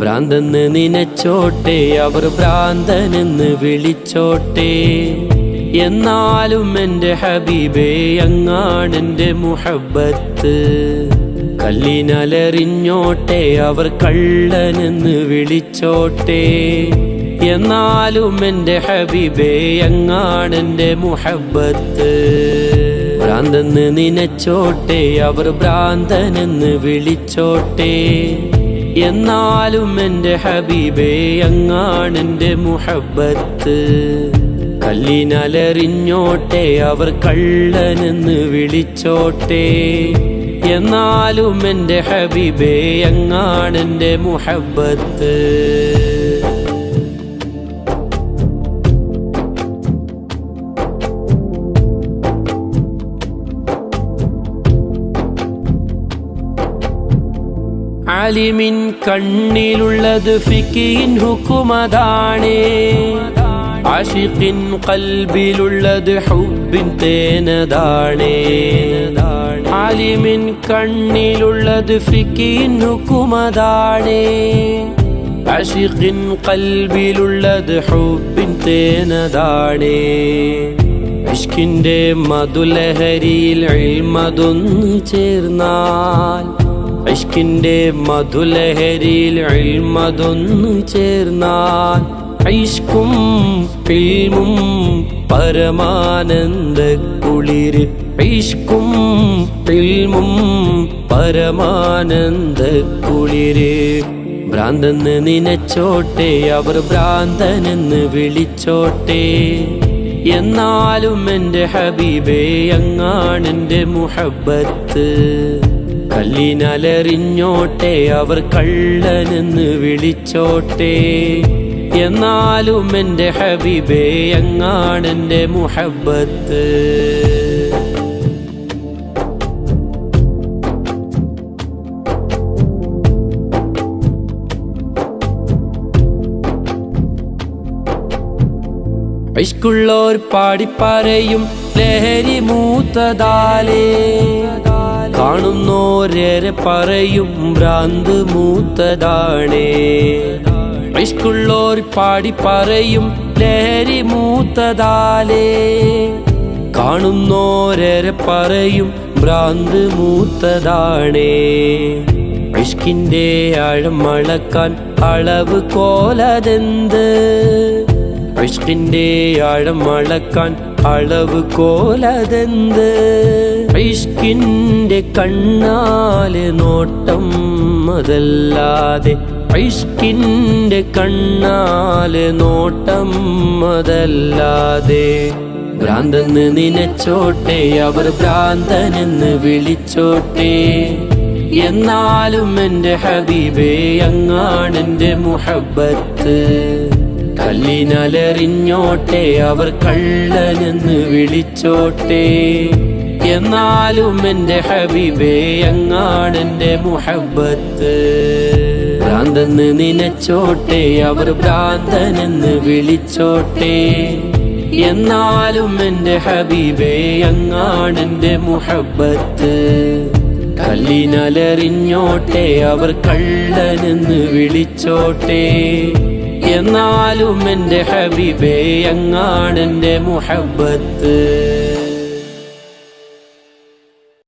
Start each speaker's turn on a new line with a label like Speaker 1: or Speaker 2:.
Speaker 1: ഭ്രാന്തെന്ന് നിനച്ചോട്ടെ, അവർ ഭ്രാന്തനെന്ന് വിളിച്ചോട്ടെ. എന്നാലും എൻ്റെ ഹബീബേ അങ്ങാണെൻ്റെ മുഹബ്ബത്ത്. കല്ലിനലറിഞ്ഞോട്ടെ, അവർ കള്ളനെന്ന് വിളിച്ചോട്ടെ. എന്നാലും എൻ്റെ ഹബീബേ അങ്ങാണെൻ്റെ മുഹബ്ബത്ത്. ഭ്രാന്തെന്ന് നിനച്ചോട്ടെ, അവർ ഭ്രാന്തനെന്ന് വിളിച്ചോട്ടെ. എന്നാലും എൻ്റെ ഹബീബേ അങ്ങാണെൻ്റെ മുഹബ്ബത്ത്. കല്ലിനലറിഞ്ഞോട്ടെ, അവർ കള്ളനെന്ന് വിളിച്ചോട്ടെ. എന്നാലും എൻ്റെ ഹബീബേ അങ്ങാണെൻ്റെ മുഹബ്ബത്ത്. ആലിമിൻ കണ്ണിലുള്ളത് ഫിഖിൻ ഹുക്കുമതാണേ. ആശിഖിൻ ഖൽബിലുള്ളത് ഹുബ്ബിൻ തേനതാണേ. ആലിമിൻ കണ്ണിലുള്ളത് ഫിഖിൻ ഹുക്കുമതാണേ. ആശിഖിൻ ഖൽബിലുള്ളത് ഹുബ്ബിൻ തേനതാണേ. ഇഷ്കിന്റെ മധുലഹരിയിൽ ഇൽമതൊന്നു ചേർന്നാൽ, ഇഷ്കിന്റെ മധുലഹരിയിൽ ഇൽമതൊന്നു ചേർന്നാൽ, ഇഷ്കും ഇൽമും പരമാനന്ദ കുളിര്. ഇഷ്കും ഇൽമും പരമാനന്ദ കുളിര്. ഭ്രാന്തെന്ന് നിനച്ചോട്ടെ, അവർ ഭ്രാന്തനെന്ന് വിളിച്ചോട്ടെ. എന്നാലും എൻ്റെ ഹബീബേ അങ്ങാണെൻ്റെ മുഹബ്ബത്ത്. കല്ലിനലറിഞ്ഞോട്ടെ, അവർ കള്ളനെന്ന് വിളിച്ചോട്ടെ. എന്നാലും എൻ്റെ ഹബീബേ അങ്ങാണെൻ്റെ മുഹബ്ബത്ത്. ഇഷ്കുള്ളോർ പാടിപ്പറയും ലഹരി മൂത്തതാലേ. കാണുന്നോരേറെ പറയും ഭ്രാന്ത് മൂത്തതാണേ. ഇഷ്കുള്ളോർ പാടിപ്പറയും ലഹരി മൂത്തതാലേ. കാണുന്നോരേറെ പറയും ഭ്രാന്ത് മൂത്തതാണേ. ഇഷ്കിന്റെ ആഴം അളക്കാൻ അളവ് കോലതെന്ത്? ഇഷ്കിന്റെ ആഴം അളക്കാൻ അളവ് കോലതെന്ത്? ഇഷ്കിന്റെ കണ്ണാല് നോട്ടം അതല്ലാതെ, ഇഷ്കിന്റെ കണ്ണാല് നോട്ടം അതല്ലാതെ. ഭ്രാന്തെന്ന് നിനച്ചോട്ടെ, അവർ ഭ്രാന്തനെന്ന് വിളിച്ചോട്ടെ. എന്നാലും എൻ്റെ ഹബീബേ അങ്ങാണെൻ്റെ മുഹബ്ബത്ത്. കല്ലിനലറിഞ്ഞോട്ടെ, അവർ കള്ളനെന്ന് വിളിച്ചോട്ടെ. എന്നാലും എൻ്റെ ഹബീബേ അങ്ങാണെൻ്റെ മുഹബ്ബത്ത്. ഭ്രാന്തെന്ന് നിനച്ചോട്ടെ, അവർ ഭ്രാന്തനെന്ന് വിളിച്ചോട്ടെ. എന്നാലും എൻ്റെ ഹബീബേ അങ്ങാണെൻ്റെ മുഹബ്ബത്ത്. കല്ലിനലറിഞ്ഞോട്ടെ, അവർ കള്ളനെന്ന് വിളിച്ചോട്ടെ. എന്നാലും എൻ്റെ ഹബീബേ അങ്ങാണെൻ്റെ മുഹബ്ബത്ത്.